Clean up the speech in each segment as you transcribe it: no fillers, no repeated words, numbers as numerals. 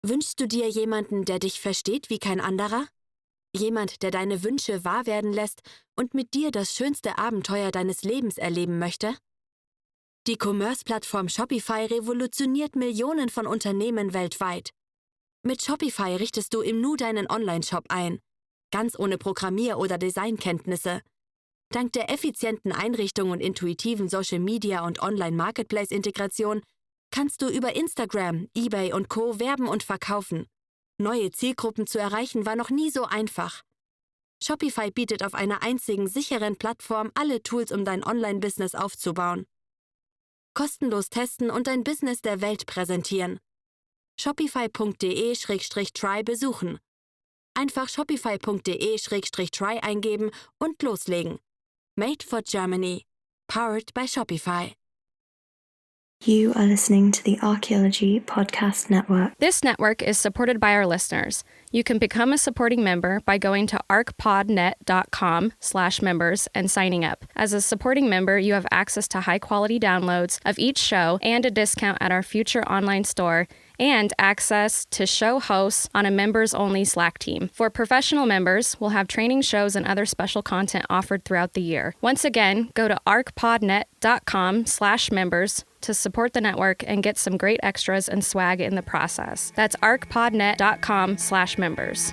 Wünschst du dir jemanden, der dich versteht wie kein anderer? Jemand, der deine Wünsche wahr werden lässt und mit dir das schönste Abenteuer deines Lebens erleben möchte? Die Commerce-Plattform Shopify revolutioniert Millionen von Unternehmen weltweit. Mit Shopify richtest du im Nu deinen Online-Shop ein, ganz ohne Programmier- oder Designkenntnisse. Dank der effizienten Einrichtung und intuitiven Social-Media- und Online-Marketplace-Integration kannst du über Instagram, eBay und Co. werben und verkaufen. Neue Zielgruppen zu erreichen war noch nie so einfach. Shopify bietet auf einer einzigen sicheren Plattform alle Tools, um dein Online-Business aufzubauen. Kostenlos testen und dein Business der Welt präsentieren. Shopify.de/try besuchen. Einfach shopify.de/try eingeben und loslegen. Made for Germany. Powered by Shopify. You are listening to the Archaeology Podcast Network. This network is supported by our listeners. You can become a supporting member by going to arcpodnet.com/members and signing up. As a supporting member, you have access to high-quality downloads of each show and a discount at our future online store, and access to show hosts on a members-only Slack team. For professional members, we'll have training shows and other special content offered throughout the year. Once again, go to arcpodnet.com/members to support the network and get some great extras and swag in the process. That's arcpodnet.com/members.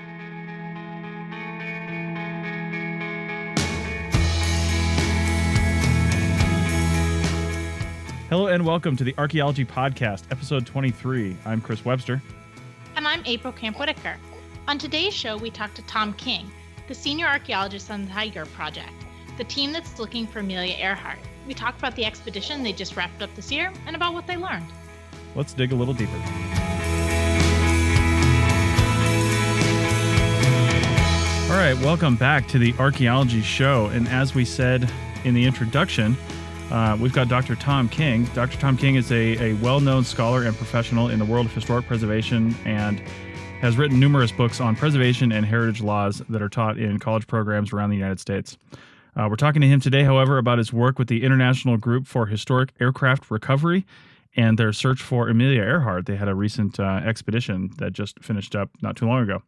Hello and welcome to the Archaeology Podcast, episode 23. I'm Chris Webster. And I'm April Camp-Whitaker. On today's show, we talk to Tom King, the senior archaeologist on the TIGHAR project, the team that's looking for Amelia Earhart. We talk about the expedition they just wrapped up this year and about what they learned. Let's dig a little deeper. All right, welcome back to the Archaeology Show. And as we said in the introduction, we've got Dr. Tom King. Dr. Tom King is a well-known scholar and professional in the world of historic preservation and has written numerous books on preservation and heritage laws that are taught in college programs around the United States. We're talking to him today, however, about his work with the International Group for Historic Aircraft Recovery and their search for Amelia Earhart. They had a recent expedition that just finished up not too long ago.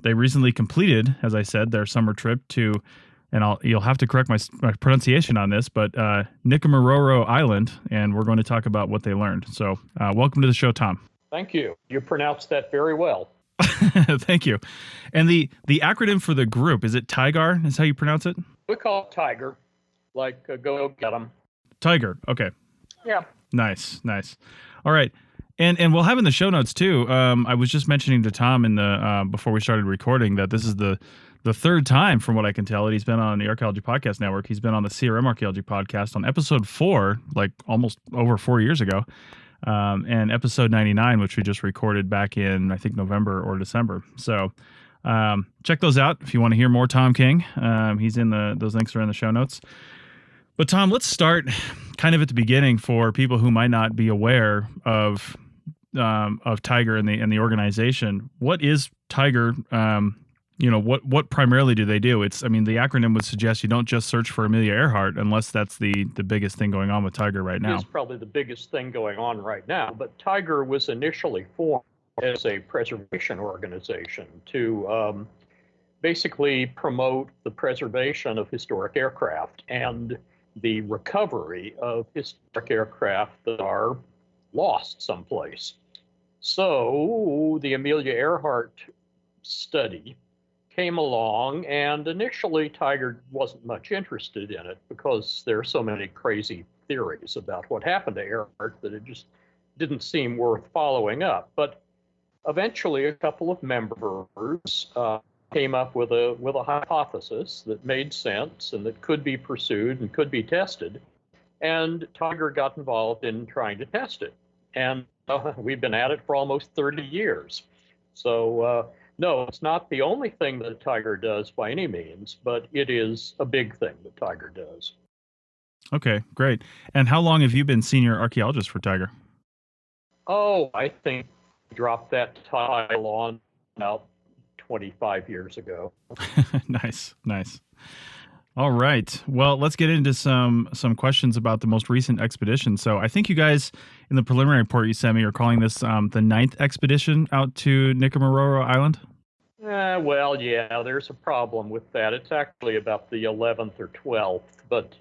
They recently completed, as I said, their summer trip to, and you'll have to correct my pronunciation on this, but Nickamororo Island, and we're going to talk about what they learned. So welcome to the show, Tom. Thank you. You pronounced that very well. Thank you. And the acronym for the group, is it TIGHAR? Is how you pronounce it? We call it TIGHAR, like go get them. TIGHAR. Okay. Yeah. Nice. All right. And we'll have in the show notes too. I was just mentioning to Tom in the before we started recording that this is the third time, from what I can tell, that he's been on the Archaeology Podcast Network. He's been on the CRM Archaeology Podcast on episode 4, like almost over 4 years ago. And episode 99, which we just recorded back in, I think, November or December. So check those out if you want to hear more Tom King. He's in those links are in the show notes. But Tom, let's start kind of at the beginning for people who might not be aware of TIGHAR and the organization. What is TIGHAR? What primarily do they do? The acronym would suggest you don't just search for Amelia Earhart unless that's the biggest thing going on with TIGHAR right now. It's probably the biggest thing going on right now. But TIGHAR was initially formed as a preservation organization to basically promote the preservation of historic aircraft and the recovery of historic aircraft that are lost someplace. So the Amelia Earhart study came along, and initially TIGHAR wasn't much interested in it because there are so many crazy theories about what happened to Earhart that it just didn't seem worth following up. But eventually a couple of members came up with a hypothesis that made sense and that could be pursued and could be tested, and TIGHAR got involved in trying to test it. And we've been at it for almost 30 years. So no, it's not the only thing that TIGHAR does by any means, but it is a big thing that TIGHAR does. Okay, great. And how long have you been senior archaeologist for TIGHAR? Oh, I think I dropped that title on about 25 years ago. Nice. All right. Well, let's get into some questions about the most recent expedition. So I think you guys, in the preliminary report you sent me, are calling this the ninth expedition out to Nickamororo Island. Well, yeah, there's a problem with that. It's actually about the 11th or 12th, but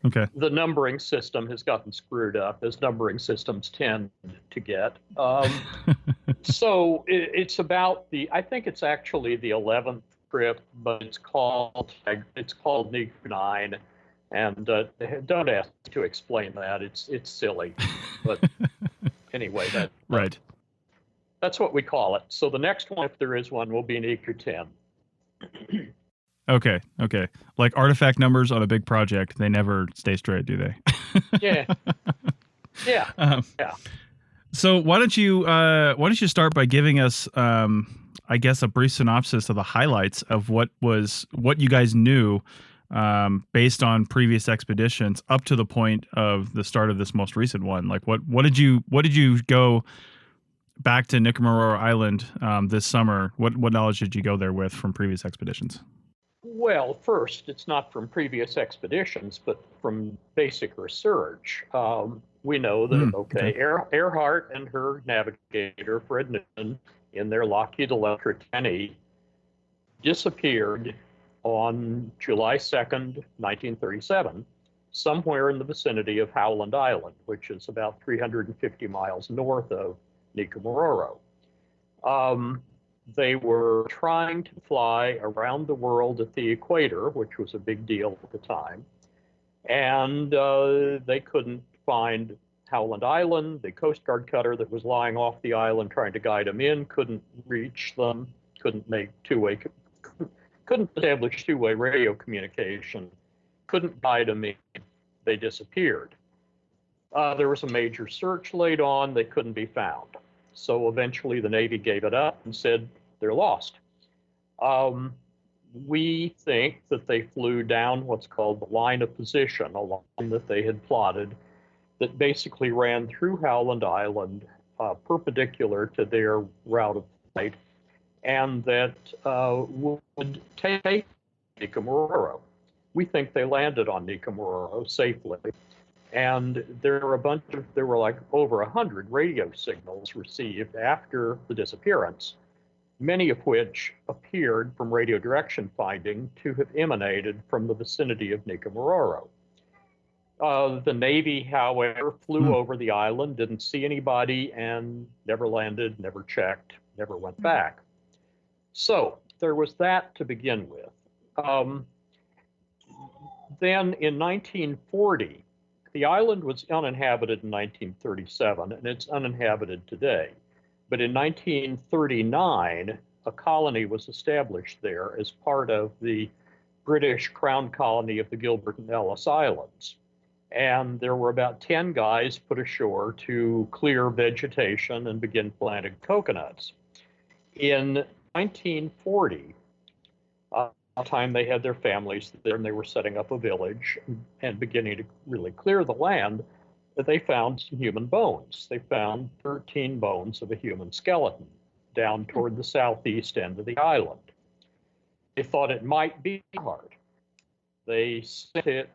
Okay. the numbering system has gotten screwed up, as numbering systems tend to get. So it's about I think it's actually the 11th trip, but it's called Nick 9, and don't ask me to explain that. It's silly, but anyway, Right. That's what we call it. So the next one, if there is one, will be Nickamororo 10. Okay. Like artifact numbers on a big project, they never stay straight, do they? Yeah. Yeah. Yeah. So why don't you start by giving us, I guess, a brief synopsis of the highlights of what you guys knew based on previous expeditions up to the point of the start of this most recent one. Like what did you go back to Nickamororo Island this summer? What knowledge did you go there with from previous expeditions? Well, first, it's not from previous expeditions, but from basic research. We know that, Earhart and her navigator, Fred Noonan, in their Lockheed Electra 10E, disappeared on July 2nd, 1937, somewhere in the vicinity of Howland Island, which is about 350 miles north of Nickamororo. They were trying to fly around the world at the equator, which was a big deal at the time, and they couldn't find Howland Island. The Coast Guard cutter that was lying off the island trying to guide them in couldn't reach them, couldn't establish two-way radio communication, couldn't guide them in. They disappeared. There was a major search laid on. They couldn't be found. So eventually the Navy gave it up and said they're lost. We think that they flew down what's called the line of position, a line that they had plotted that basically ran through Howland Island, perpendicular to their route of flight, and that would take Nickamororo. We think they landed on Nickamororo safely. And there were like over 100 radio signals received after the disappearance, many of which appeared from radio direction finding to have emanated from the vicinity of Nickamororo. The Navy, however, flew over the island, didn't see anybody, and never landed, never checked, never went back. So there was that to begin with. Then in 1940, the island was uninhabited in 1937, and it's uninhabited today. But in 1939, a colony was established there as part of the British Crown Colony of the Gilbert and Ellice Islands. And there were about 10 guys put ashore to clear vegetation and begin planting coconuts. In 1940, time they had their families there and they were setting up a village and beginning to really clear the land, that they found some human bones. They found 13 bones of a human skeleton down toward the southeast end of the island. They thought it might be Earhart. They sent it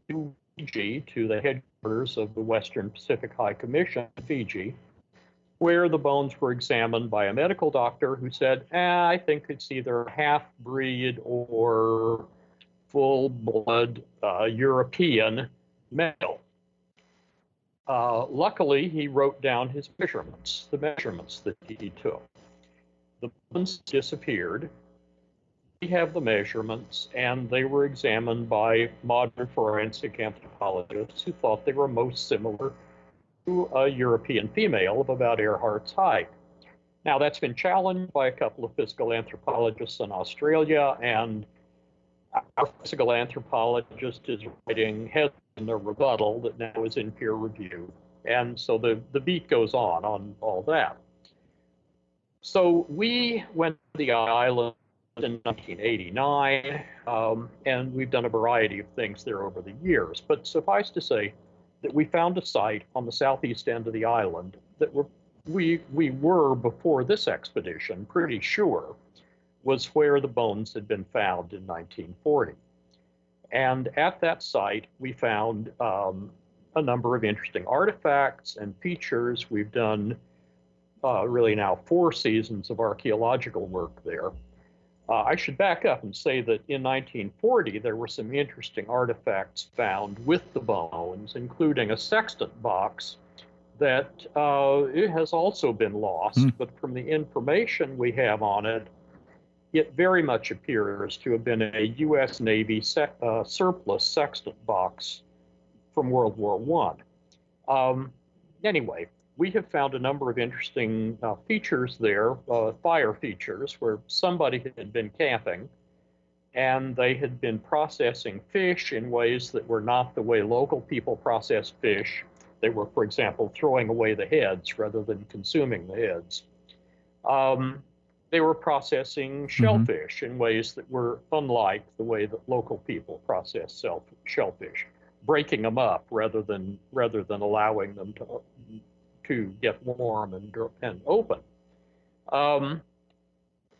to Fiji, to the headquarters of the Western Pacific High Commission in Fiji, where the bones were examined by a medical doctor who said, I think it's either half-breed or full-blood European male. Luckily, he wrote down his measurements, the measurements that he took. The bones disappeared. We have the measurements, and they were examined by modern forensic anthropologists who thought they were most similar to a European female of about Earhart's height. Now, that's been challenged by a couple of physical anthropologists in Australia, and our physical anthropologist is writing in a rebuttal that now is in peer review. And so the beat goes on all that. So we went to the island in 1989, and we've done a variety of things there over the years. But suffice to say that we found a site on the southeast end of the island that we were, before this expedition, pretty sure was where the bones had been found in 1940. And at that site, we found a number of interesting artifacts and features. We've done really now 4 seasons of archaeological work there. I should back up and say that in 1940, there were some interesting artifacts found with the bones, including a sextant box that it has also been lost, but from the information we have on it, it very much appears to have been a U.S. Navy surplus sextant box from World War I. Anyway, we have found a number of interesting features there, fire features, where somebody had been camping and they had been processing fish in ways that were not the way local people process fish. They were, for example, throwing away the heads rather than consuming the heads. They were processing shellfish in ways that were unlike the way that local people process shellfish, breaking them up rather than allowing them to get warm and open.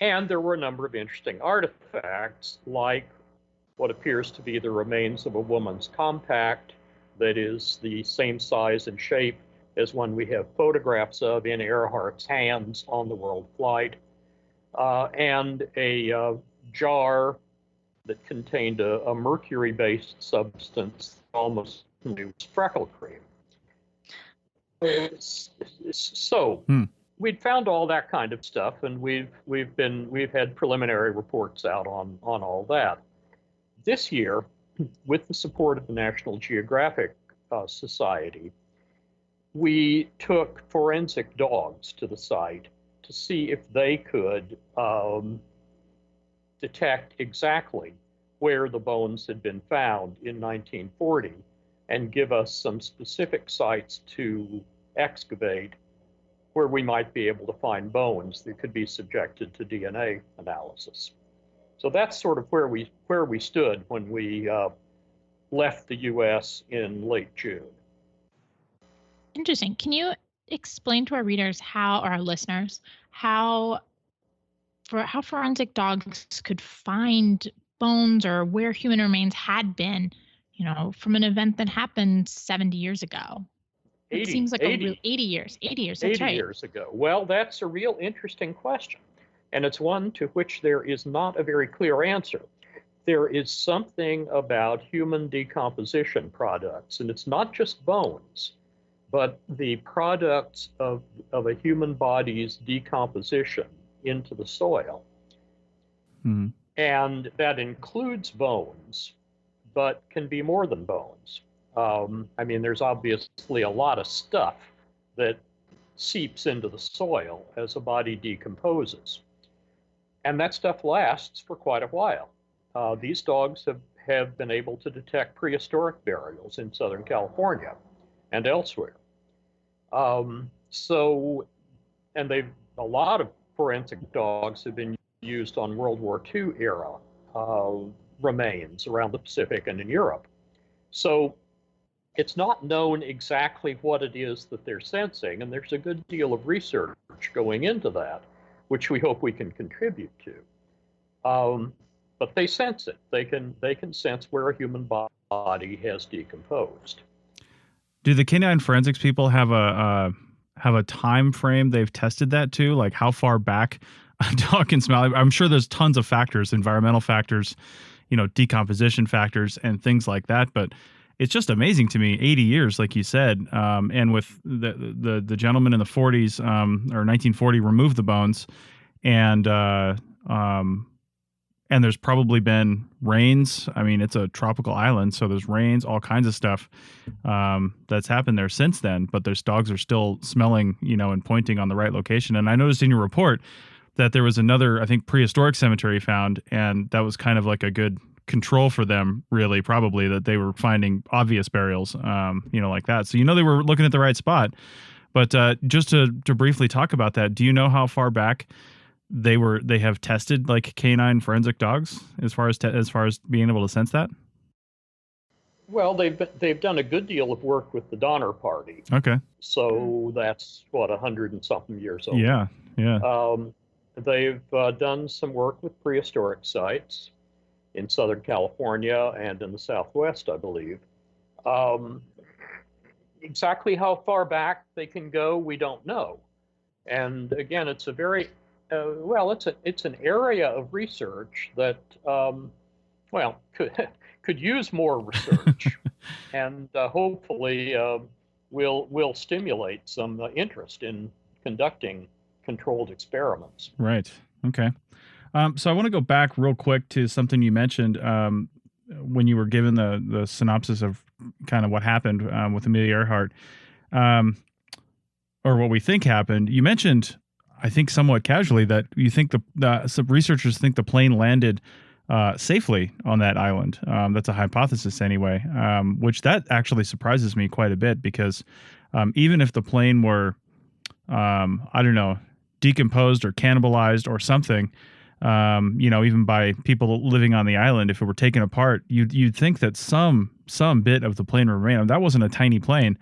And there were a number of interesting artifacts, like what appears to be the remains of a woman's compact that is the same size and shape as one we have photographs of in Earhart's hands on the world flight, and a jar that contained a mercury-based substance, almost knew freckle cream. So we'd found all that kind of stuff, and we've had preliminary reports out on all that. This year, with the support of the National Geographic Society, we took forensic dogs to the site to see if they could detect exactly where the bones had been found in 1940 and give us some specific sites to excavate where we might be able to find bones that could be subjected to DNA analysis. So that's sort of where we stood when we left the U.S. in late June. Interesting. Can you explain to our readers or our listeners how forensic dogs could find bones or where human remains had been, from an event that happened 70 years ago? It seems like 80 years. 80 years, that's 80 right. years ago. Well, that's a real interesting question. And it's one to which there is not a very clear answer. There is something about human decomposition products, and it's not just bones, but the products of a human body's decomposition into the soil. And that includes bones, but can be more than bones. There's obviously a lot of stuff that seeps into the soil as a body decomposes. And that stuff lasts for quite a while. These dogs have been able to detect prehistoric burials in Southern California and elsewhere. And a lot of forensic dogs have been used on World War II era remains around the Pacific and in Europe. So it's not known exactly what it is that they're sensing, and there's a good deal of research going into that, which we hope we can contribute to. But they sense it. They can sense where a human body has decomposed. Do the canine forensics people have a time frame they've tested that to? Like how far back a dog can smell? I'm sure there's tons of factors, environmental factors, decomposition factors and things like that. But it's just amazing to me, 80 years, like you said. And with the gentleman in the 40s or 1940 removed the bones, and there's probably been rains. I mean, it's a tropical island, so there's rains, all kinds of stuff that's happened there since then. But those dogs are still smelling, and pointing on the right location. And I noticed in your report that there was another, I think, prehistoric cemetery found, and that was kind of like a good control for them, really, probably, that they were finding obvious burials, like that. So, they were looking at the right spot. But just to briefly talk about that, do you know how far back they have tested like canine forensic dogs as far as being able to sense that? Well, they've done a good deal of work with the Donner Party. Okay. So that's 100 and something years old. Yeah. They've done some work with prehistoric sites. in Southern California and in the Southwest, I believe. Exactly how far back they can go, we don't know. And again, it's a very it's an area of research that could use more research, and hopefully will stimulate some interest in conducting controlled experiments. Right. Okay. So I want to go back real quick to something you mentioned when you were given the synopsis of kind of what happened with Amelia Earhart, or what we think happened. You mentioned, I think somewhat casually, that you think some researchers think the plane landed safely on that island. That's a hypothesis anyway, which that actually surprises me quite a bit, because even if the plane were, I don't know, decomposed or cannibalized or something, even by people living on the island, if it were taken apart, you'd think that some bit of the plane would remain. That wasn't a tiny plane.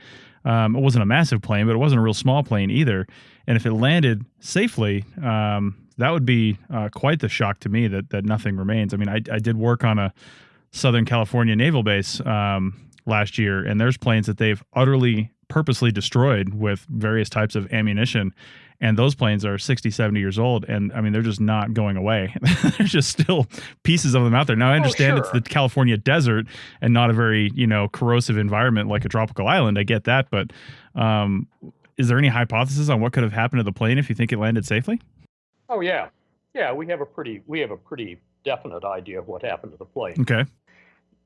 It wasn't a massive plane, but it wasn't a real small plane either. And if it landed safely, that would be quite the shock to me that nothing remains. I mean, I did work on a Southern California naval base last year, and there's planes that they've utterly purposely destroyed with various types of ammunition. And those planes are 60, 70 years old. And I mean, they're just not going away. There's just still pieces of them out there. Now, I understand It's the California desert and not a very, corrosive environment like a tropical island. I get that. But is there any hypothesis on what could have happened to the plane if you think it landed safely? Oh, yeah. Yeah, we have a pretty definite idea of what happened to the plane. Okay.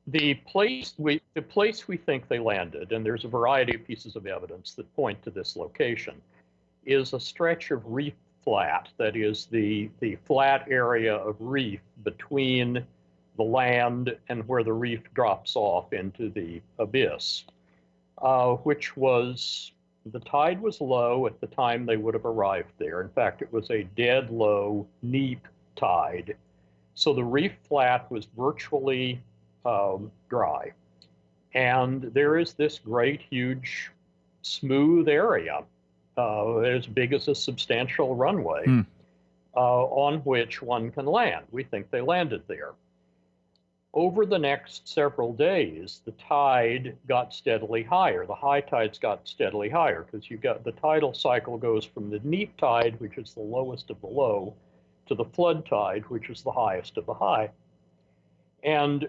The place we think they landed, and there's a variety of pieces of evidence that point to this location, is a stretch of reef flat, that is the flat area of reef between the land and where the reef drops off into the abyss, which was, the tide was low at the time they would have arrived there. In fact, it was a dead low neap tide. So the reef flat was virtually dry. And there is this great, huge, smooth area as big as a substantial runway on which one can land. We think they landed there. Over the next several days, the tide got steadily higher. The high tides got steadily higher, because the tidal cycle goes from the neap tide, which is the lowest of the low, to the flood tide, which is the highest of the high. And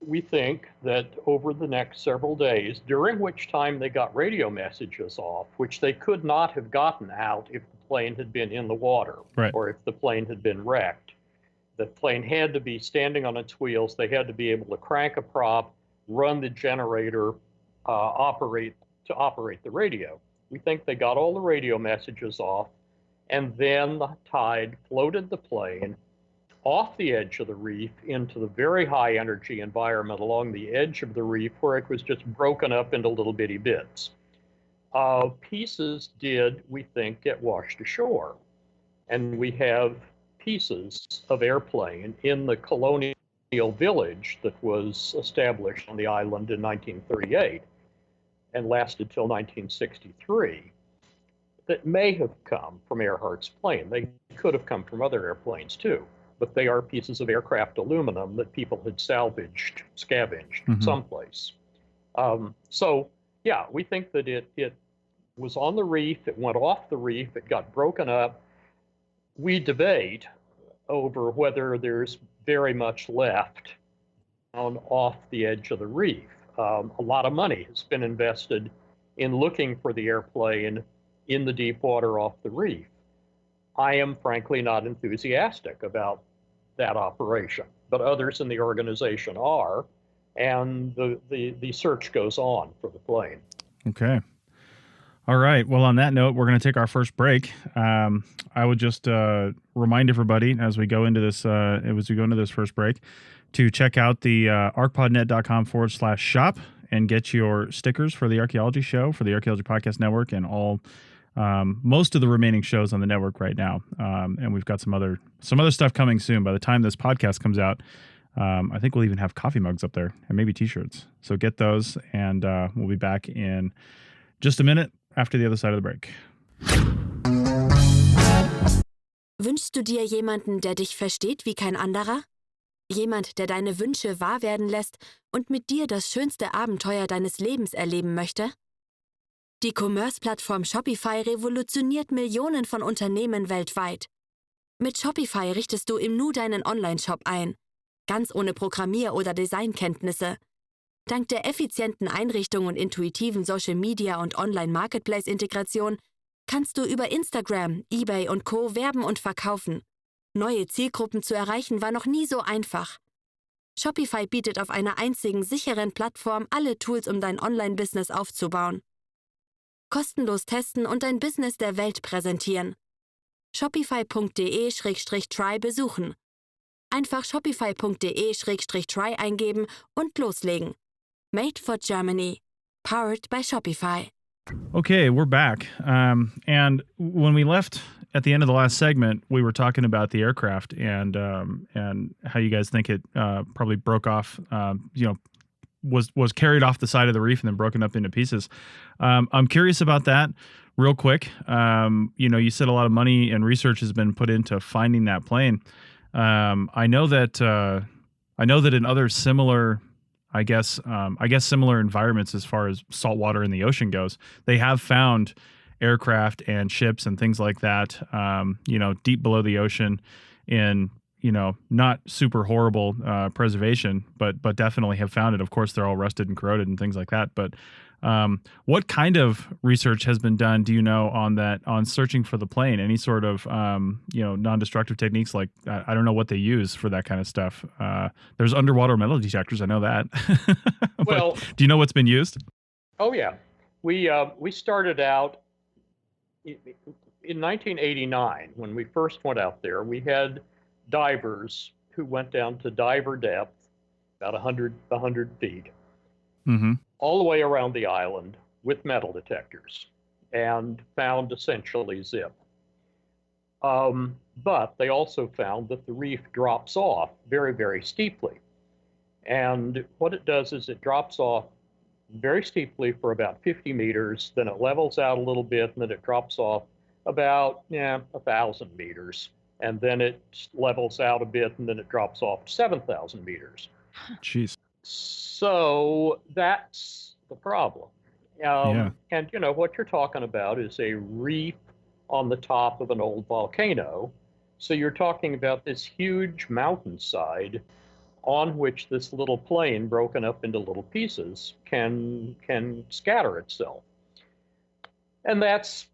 we think that over the next several days, during which time they got radio messages off, which they could not have gotten out if the plane had been in the water, right, or if the plane had been wrecked. The plane had to be standing on its wheels. They had to be able to crank a prop, run the generator, operate the radio. We think they got all the radio messages off, and then the tide floated the plane off the edge of the reef into the very high energy environment along the edge of the reef, where it was just broken up into little bitty bits. Pieces did, we think, get washed ashore. And we have pieces of airplane in the colonial village that was established on the island in 1938 and lasted till 1963 that may have come from Earhart's plane. They could have come from other airplanes too, but they are pieces of aircraft aluminum that people had scavenged someplace. So yeah, we think that it was on the reef, it went off the reef, it got broken up. We debate over whether there's very much left off the edge of the reef. A lot of money has been invested in looking for the airplane in the deep water off the reef. I am frankly not enthusiastic about that operation, but others in the organization are, and the search goes on for the plane. Okay. All right. Well, on that note, we're going to take our first break. I would just remind everybody as we go into this first break to check out the arcpodnet.com/shop and get your stickers for the Archaeology Show, for the Archaeology Podcast Network, and all most of the remaining shows on the network right now. And we've got some other stuff coming soon. By the time this podcast comes out, I think we'll even have coffee mugs up there and maybe T-shirts. So get those, and we'll be back in just a minute after the other side of the break. Wünschst du dir jemanden, der dich versteht wie kein anderer? Jemand, der deine Wünsche wahr werden lässt und mit dir das schönste Abenteuer deines Lebens erleben möchte? Die Commerce-Plattform Shopify revolutioniert Millionen von Unternehmen weltweit. Mit Shopify richtest du im Nu deinen Online-Shop ein, ganz ohne Programmier- oder Designkenntnisse. Dank der effizienten Einrichtung und intuitiven Social-Media- und Online-Marketplace-Integration kannst du über Instagram, eBay und Co. werben und verkaufen. Neue Zielgruppen zu erreichen war noch nie so einfach. Shopify bietet auf einer einzigen sicheren Plattform alle Tools, um dein Online-Business aufzubauen. Kostenlos testen und dein Business der Welt präsentieren. Shopify.de/try besuchen. Einfach shopify.de/try eingeben und loslegen. Made for Germany. Powered by Shopify. Okay, we're back. And when we left at the end of the last segment, we were talking about the aircraft and how you guys think it probably broke off, was carried off the side of the reef and then broken up into pieces. I'm curious about that real quick. You said a lot of money and research has been put into finding that plane. I know that in other similar, I guess similar environments as far as salt water in the ocean goes, they have found aircraft and ships and things like that, deep below the ocean in, not super horrible preservation, but definitely have found it. Of course, they're all rusted and corroded and things like that. But what kind of research has been done, do you know, on searching for the plane? Any sort of, non-destructive techniques? Like, I don't know what they use for that kind of stuff. There's underwater metal detectors. I know that. Well, do you know what's been used? Oh, yeah. We started out in 1989 when we first went out there. We had divers who went down to diver depth, about 100 feet, all the way around the island with metal detectors, and found essentially zip. But they also found that the reef drops off very, very steeply. And what it does is it drops off very steeply for about 50 meters, then it levels out a little bit, and then it drops off about 1,000 meters. And then it levels out a bit, and then it drops off 7,000 meters. Jeez. So that's the problem. Yeah. And, what you're talking about is a reef on the top of an old volcano. So you're talking about this huge mountainside on which this little plane broken up into little pieces can scatter itself. And that's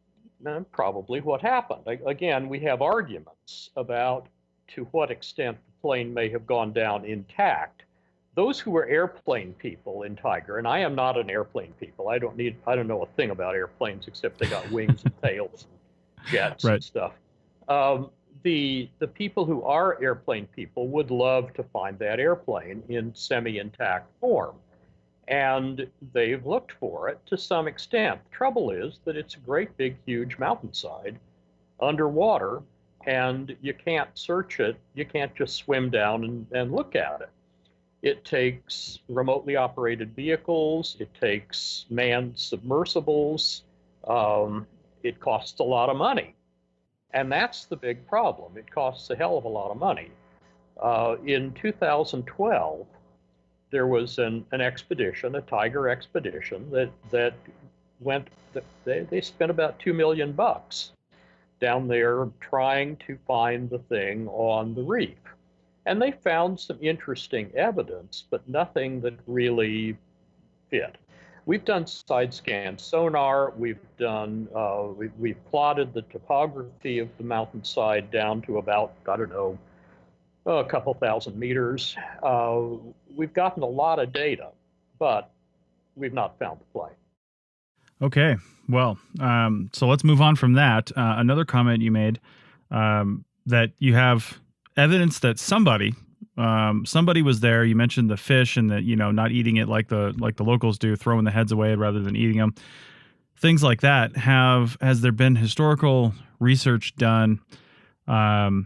probably what happened. Again, we have arguments about to what extent the plane may have gone down intact. Those who were airplane people in TIGHAR, and I am not an airplane people. I don't know a thing about airplanes except they got wings and tails and jets and stuff. The people who are airplane people would love to find that airplane in semi-intact form. And they've looked for it to some extent. The trouble is that it's a great big, huge mountainside underwater, and you can't search it. You can't just swim down and look at it. It takes remotely operated vehicles. It takes manned submersibles. It costs a lot of money. And that's the big problem. It costs a hell of a lot of money. In 2012, there was an expedition, a TIGHAR expedition that went. They spent about $2 million down there trying to find the thing on the reef, and they found some interesting evidence, but nothing that really fit. We've done side scan sonar. We've done. We've plotted the topography of the mountainside down to about, I don't know, a couple thousand meters. We've gotten a lot of data, but we've not found the plane. Okay, well, so let's move on from that. Another comment you made, that you have evidence that somebody was there. You mentioned the fish and that, not eating it like the locals do, throwing the heads away rather than eating them. Things like that. Has there been historical research done on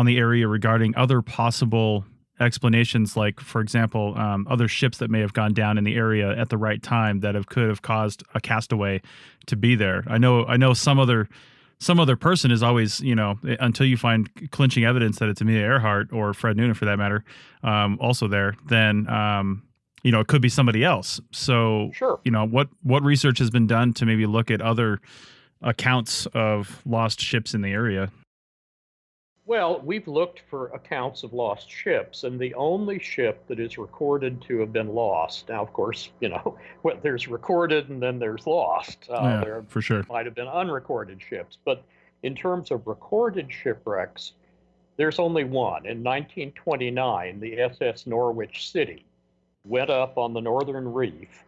the area regarding other possible explanations, like, for example, other ships that may have gone down in the area at the right time that could have caused a castaway to be there? I know some other some other person is always, until you find clinching evidence that it's Amelia Earhart or Fred Noonan for that matter, also there, then, it could be somebody else. So, Sure. What research has been done to maybe look at other accounts of lost ships in the area? Well, we've looked for accounts of lost ships, and the only ship that is recorded to have been lost. Now, of course, there's recorded and then there's lost. There for sure. might have been unrecorded ships, but in terms of recorded shipwrecks, there's only one. In 1929, the SS Norwich City went up on the northern reef,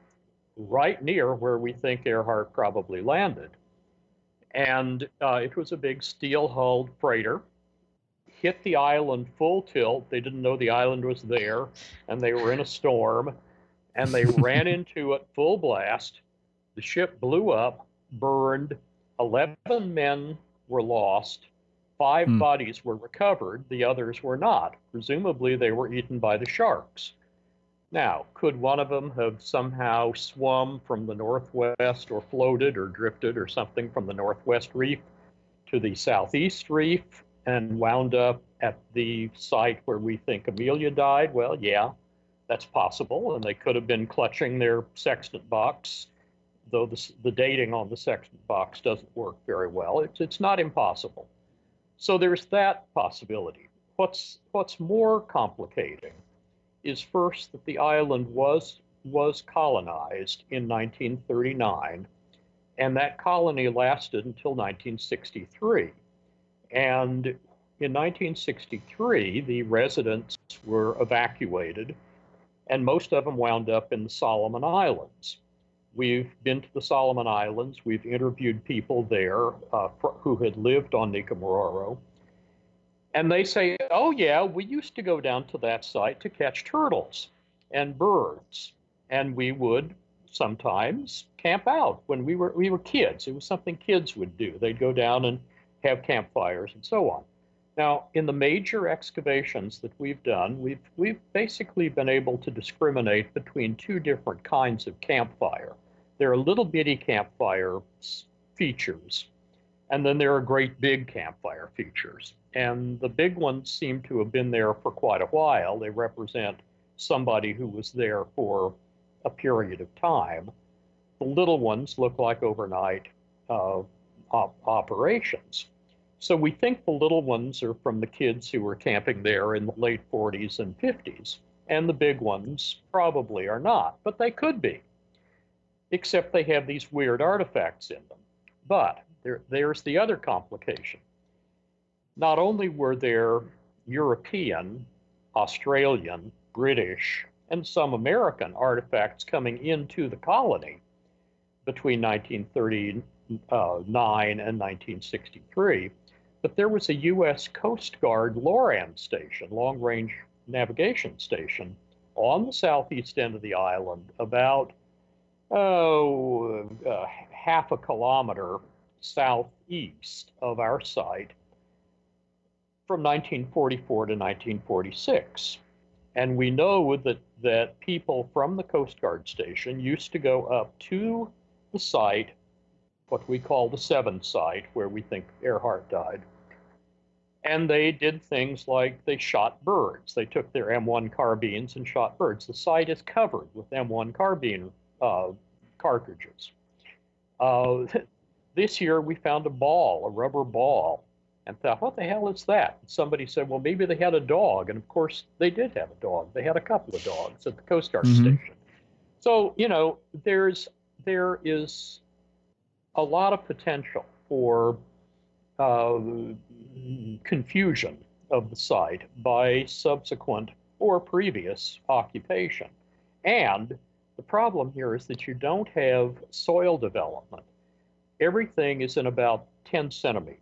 right near where we think Earhart probably landed. And it was a big steel-hulled freighter. Hit the island full tilt. They didn't know the island was there, and they were in a storm, and they ran into it full blast. The ship blew up, burned. 11 men were lost. 5 bodies were recovered. The others were not. Presumably, they were eaten by the sharks. Now, could one of them have somehow swum from the northwest or floated or drifted or something from the northwest reef to the southeast reef and wound up at the site where we think Amelia died? Well, yeah, that's possible. And they could have been clutching their sextant box, though the dating on the sextant box doesn't work very well. It's not impossible. So there's that possibility. What's more complicating is first that the island was colonized in 1939, and that colony lasted until 1963. And in 1963, the residents were evacuated, and most of them wound up in the Solomon Islands. We've been to the Solomon Islands. We've interviewed people there who had lived on Nickamororo. And they say, oh, yeah, we used to go down to that site to catch turtles and birds. And we would sometimes camp out when we were kids. It was something kids would do. They'd go down and have campfires and so on. Now, in the major excavations that we've done, we've basically been able to discriminate between 2 different kinds of campfire. There are little bitty campfire features, and then there are great big campfire features. And the big ones seem to have been there for quite a while. They represent somebody who was there for a period of time. The little ones look like overnight operations. So we think the little ones are from the kids who were camping there in the late 40s and 50s, and the big ones probably are not, but they could be, except they have these weird artifacts in them. But there's the other complication. Not only were there European, Australian, British, and some American artifacts coming into the colony between 1939 and 1963, but there was a U.S. Coast Guard LORAN station, long-range navigation station, on the southeast end of the island, about half a kilometer southeast of our site, from 1944 to 1946. And we know that people from the Coast Guard station used to go up to the site, what we call the 7 site, where we think Earhart died. And they did things like they shot birds. They took their M1 carbines and shot birds. The site is covered with M1 carbine cartridges. This year we found a rubber ball, and thought, what the hell is that? And somebody said, well, maybe they had a dog. And of course, they did have a dog. They had a couple of dogs at the Coast Guard station. So, there is a lot of potential for confusion of the site by subsequent or previous occupation. And the problem here is that you don't have soil development. Everything is in about 10 centimeters.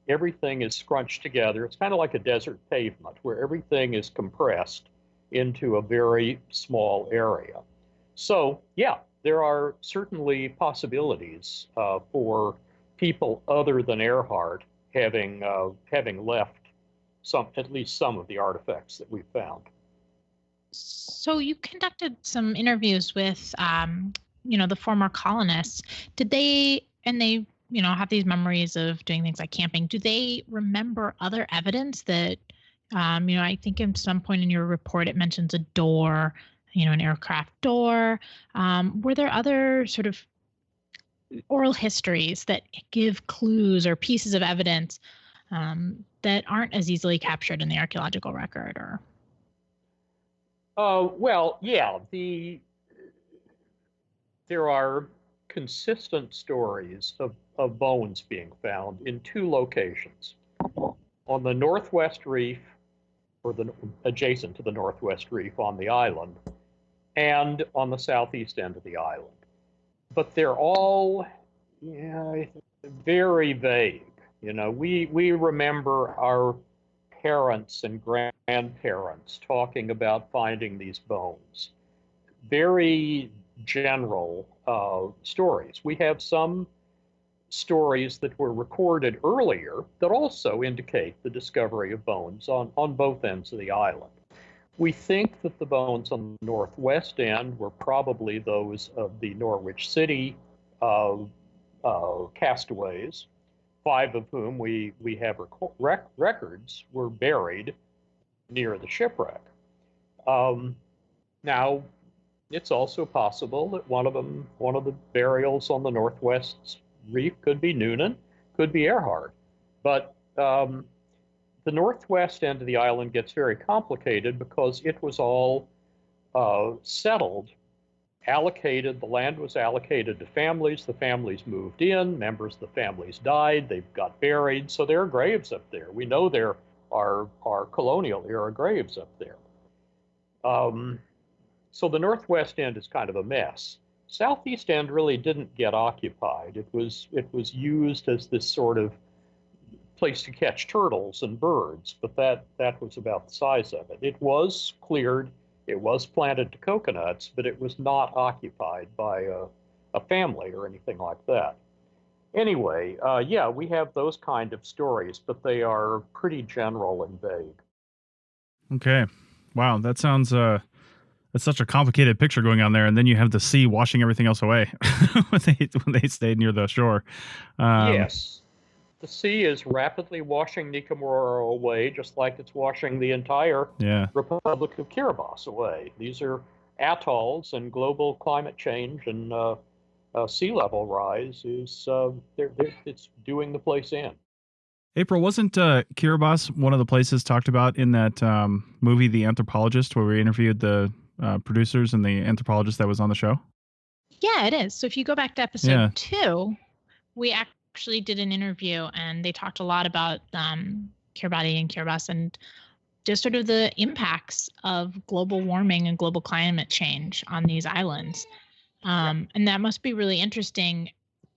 Everything is scrunched together. It's kind of like a desert pavement where everything is compressed into a very small area. So, yeah, there are certainly possibilities for people other than Earhart having left at least some of the artifacts that we found. So you conducted some interviews with, the former colonists. Did they have these memories of doing things like camping, do they remember other evidence that, I think at some point in your report it mentions a door, an aircraft door. Were there other sort of oral histories that give clues or pieces of evidence that aren't as easily captured in the archaeological record? Or well, yeah, there are consistent stories of bones being found in two locations. On the northwest reef, or adjacent to the northwest reef on the island, and on the southeast end of the island. But they're all very vague. We remember our parents and grandparents talking about finding these bones. Very general stories. We have some stories that were recorded earlier that also indicate the discovery of bones on both ends of the island. We think that the bones on the northwest end were probably those of the Norwich City castaways, 5 of whom we have records were buried near the shipwreck. Now, it's also possible that one of the burials on the northwest reef could be Noonan, could be Earhart. But the northwest end of the island gets very complicated because it was all settled, allocated. The land was allocated to families. The families moved in. Members of the families died. They got buried. So there are graves up there. We know there are colonial era graves up there. So the northwest end is kind of a mess. Southeast end really didn't get occupied. It was used as this sort of place to catch turtles and birds, but that was about the size of it. It was cleared, it was planted to coconuts, but it was not occupied by a family or anything like that. Anyway, yeah, we have those kind of stories, but they are pretty general and vague. Okay. Wow, that sounds it's such a complicated picture going on there, and then you have the sea washing everything else away when they stayed near the shore. Yes, the sea is rapidly washing Nickamororo away, just like it's washing the entire Republic of Kiribati away. These are atolls, and global climate change and sea level rise is it's doing the place in. April, wasn't Kiribati one of the places talked about in that movie, The Anthropologist, where we interviewed the producers and the anthropologist that was on the show? Yeah, it is. So if you go back to episode 2, we actually did an interview, and they talked a lot about Kiribati and Kiribati and just sort of the impacts of global warming and global climate change on these islands. And that must be really interesting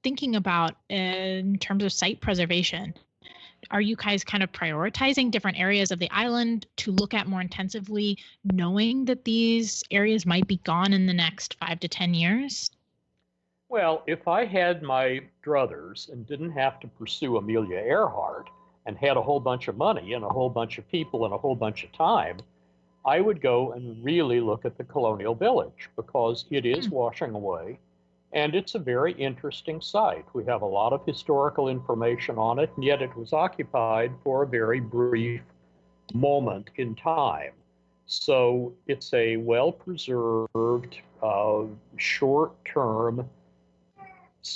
thinking about in terms of site preservation. Are you guys kind of prioritizing different areas of the island to look at more intensively, knowing that these areas might be gone in the next 5 to 10 years? Well, if I had my druthers and didn't have to pursue Amelia Earhart and had a whole bunch of money and a whole bunch of people and a whole bunch of time, I would go and really look at the colonial village because it is washing away. And it's a very interesting site. We have a lot of historical information on it, and yet it was occupied for a very brief moment in time. So it's a well-preserved, short-term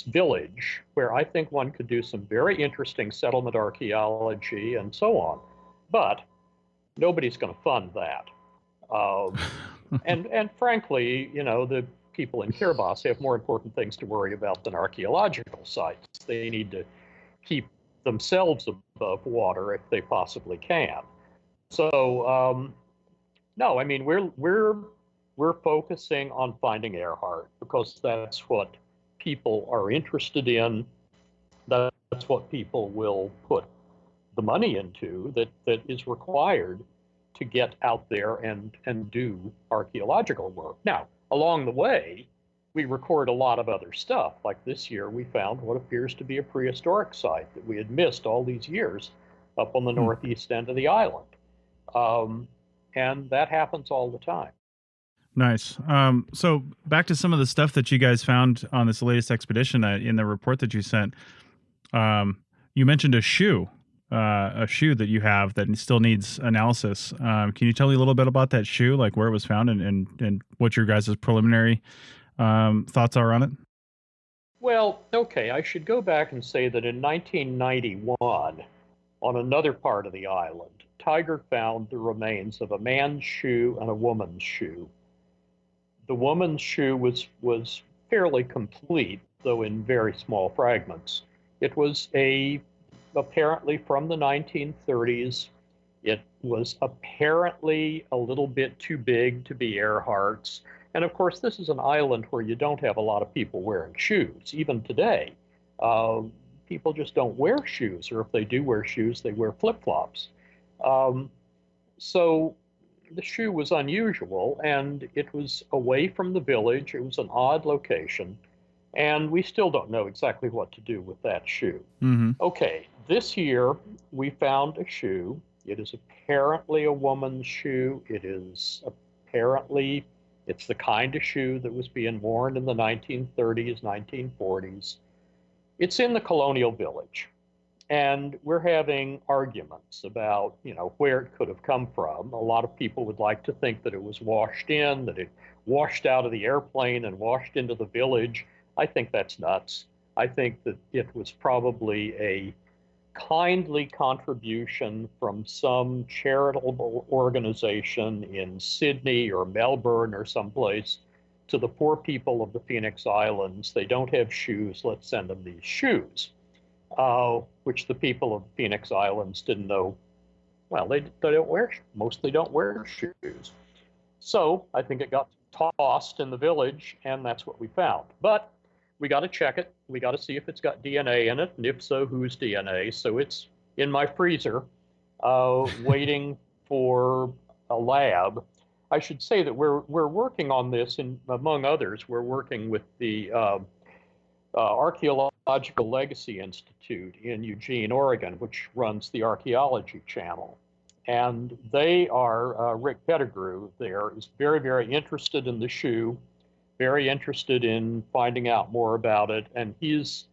village where I think one could do some very interesting settlement archaeology and so on. But nobody's going to fund that. And frankly, the people in Kiribati have more important things to worry about than archaeological sites. They need to keep themselves above water if they possibly can. So, no, I mean we're focusing on finding Earhart because that's what people are interested in. That's what people will put the money into that is required to get out there and do archaeological work. Now, along the way, we record a lot of other stuff. Like this year, we found what appears to be a prehistoric site that we had missed all these years up on the northeast end of the island. And that happens all the time. Nice. So back to some of the stuff that you guys found on this latest expedition in the report that you sent. You mentioned a shoe that you have that still needs analysis. Can you tell me a little bit about that shoe, like where it was found and what your guys' preliminary thoughts are on it? Well, okay, I should go back and say that in 1991, on another part of the island, TIGHAR found the remains of a man's shoe and a woman's shoe. The woman's shoe was fairly complete, though in very small fragments. It was apparently from the 1930s. It was apparently a little bit too big to be Earhart's. And of course, this is an island where you don't have a lot of people wearing shoes. Even today, people just don't wear shoes, or if they do wear shoes, they wear flip-flops. So the shoe was unusual, and it was away from the village. It was an odd location, and we still don't know exactly what to do with that shoe. Mm-hmm. Okay, this year we found a shoe. It is apparently a woman's shoe. It's the kind of shoe that was being worn in the 1930s, 1940s. It's in the colonial village. And we're having arguments about, where it could have come from. A lot of people would like to think that it was washed in, that it washed out of the airplane and washed into the village. I think that's nuts. I think that it was probably a kindly contribution from some charitable organization in Sydney or Melbourne or someplace to the poor people of the Phoenix Islands. They don't have shoes, let's send them these shoes, which the people of the Phoenix Islands didn't know. Well, they mostly don't wear shoes. So I think it got tossed in the village, and that's what we found. But we got to check it. We got to see if it's got DNA in it, and if so, whose DNA. So it's in my freezer, waiting for a lab. I should say that we're working on this, and among others, we're working with the Archaeological Legacy Institute in Eugene, Oregon, which runs the Archaeology channel. And they are, Rick Pettigrew there is very, very interested in the shoe, very interested in finding out more about it, and he's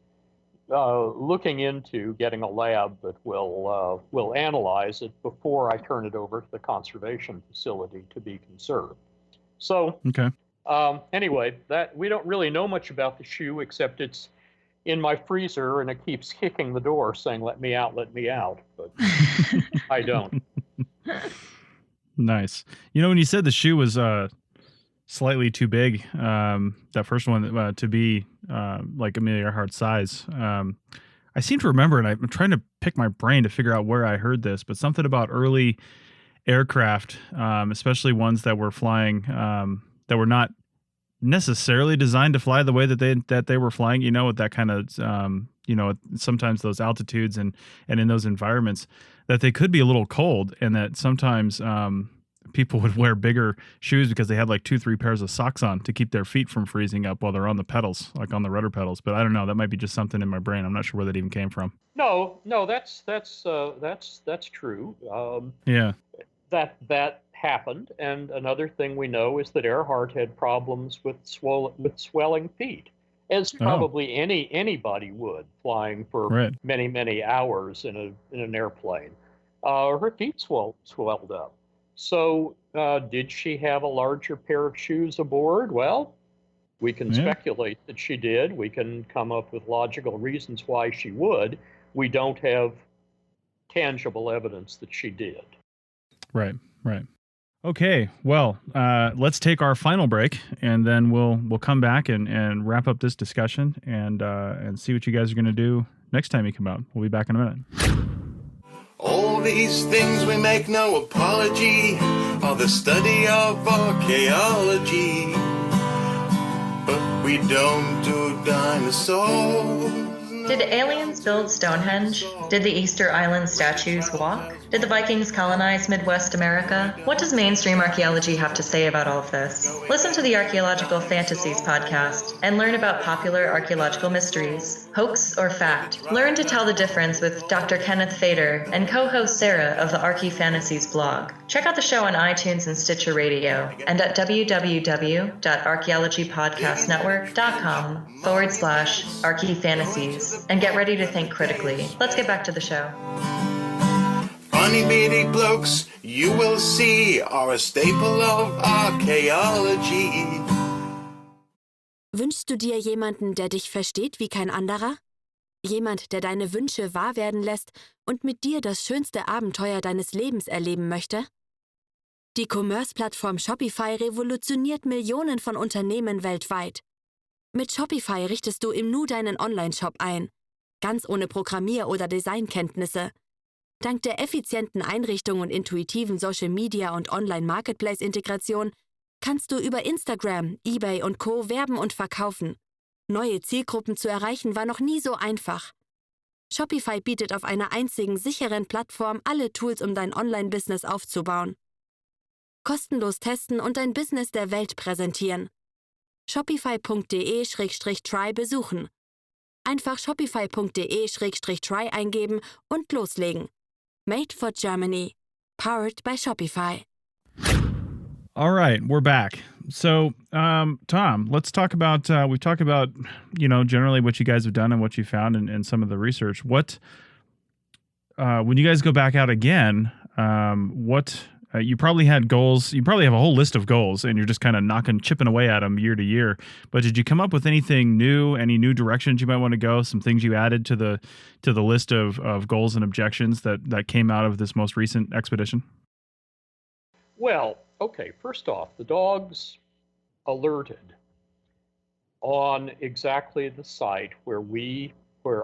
looking into getting a lab that will analyze it before I turn it over to the conservation facility to be conserved. So, okay. Anyway, that we don't really know much about the shoe, except it's in my freezer and it keeps kicking the door saying, "Let me out, let me out." But I don't. Nice. When you said the shoe was slightly too big, that first one to be like Amelia Earhart's size. I seem to remember, and I'm trying to pick my brain to figure out where I heard this, but something about early aircraft, especially ones that were flying, that were not necessarily designed to fly the way that they were flying. With that kind of, sometimes those altitudes and in those environments, that they could be a little cold, and that sometimes people would wear bigger shoes because they had like 2-3 pairs of socks on to keep their feet from freezing up while they're on the pedals, like on the rudder pedals. But I don't know. That might be just something in my brain. I'm not sure where that even came from. No, that's true. Yeah. That happened. And another thing we know is that Earhart had problems with swelling feet, as probably anybody would flying for many, many hours in an airplane. Her feet swelled up. So did she have a larger pair of shoes aboard? Well, we can speculate that she did. We can come up with logical reasons why she would. We don't have tangible evidence that she did. Right. Okay, well, let's take our final break, and then we'll come back and wrap up this discussion and see what you guys are going to do next time you come out. We'll be back in a minute. All these things we make no apology are the study of archaeology, but we don't do dinosaurs. Did aliens build Stonehenge? Did the Easter Island statues walk? Did the Vikings colonize Midwest America? What does mainstream archaeology have to say about all of this? Listen to the Archaeological Fantasies podcast and learn about popular archaeological mysteries. Hoax or fact? Learn to tell the difference with Dr. Kenneth Fader and co-host Sarah of the Archae Fantasies blog. Check out the show on iTunes and Stitcher Radio and at www.archaeologypodcastnetwork.com/Archae Fantasies. Relax and get ready to think critically. Let's get back to the show. Funny beady blokes, you will see, are a staple of archaeology. Wünschst du dir jemanden, der dich versteht wie kein anderer? Jemand, der deine Wünsche wahr werden lässt und mit dir das schönste Abenteuer deines Lebens erleben möchte? Die Commerce-Plattform Shopify revolutioniert Millionen von Unternehmen weltweit. Mit Shopify richtest du im Nu deinen Online-Shop ein, ganz ohne Programmier- oder Designkenntnisse. Dank der effizienten Einrichtung und intuitiven Social-Media- und Online-Marketplace-Integration kannst du über Instagram, eBay und Co. werben und verkaufen. Neue Zielgruppen zu erreichen war noch nie so einfach. Shopify bietet auf einer einzigen sicheren Plattform alle Tools, um dein Online-Business aufzubauen. Kostenlos testen und dein Business der Welt präsentieren. Shopify.de/try besuchen. Einfach shopify.de/try eingeben und loslegen. Made for Germany. Powered by Shopify. All right, we're back. So, Tom, let's talk about, we've talked about, generally what you guys have done and what you found in some of the research. What, when you guys go back out again, you probably had goals, you probably have a whole list of goals and you're just kind of chipping away at them year to year. But did you come up with anything new, any new directions you might want to go, some things you added to the list of goals and objections that came out of this most recent expedition? Well, okay, first off, the dogs alerted on exactly the site where